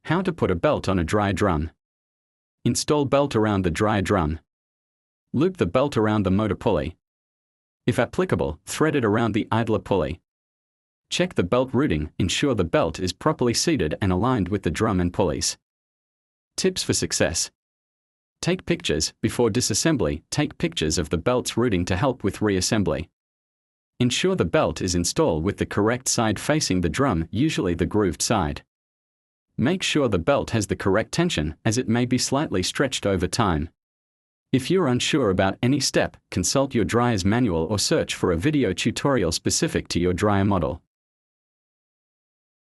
How to put a belt on a dry drum. Install belt around the dry drum. Loop the belt around the motor pulley. If applicable, thread it around the idler pulley. Check the belt routing, ensure the belt is properly seated and aligned with the drum and pulleys. Tips for success. Take pictures. Before disassembly, take pictures of the belt's routing to help with reassembly. Ensure the belt is installed with the correct side facing the drum, usually the grooved side. Make sure the belt has the correct tension, as it may be slightly stretched over time. If you're unsure about any step, consult your dryer's manual or search for a video tutorial specific to your dryer model.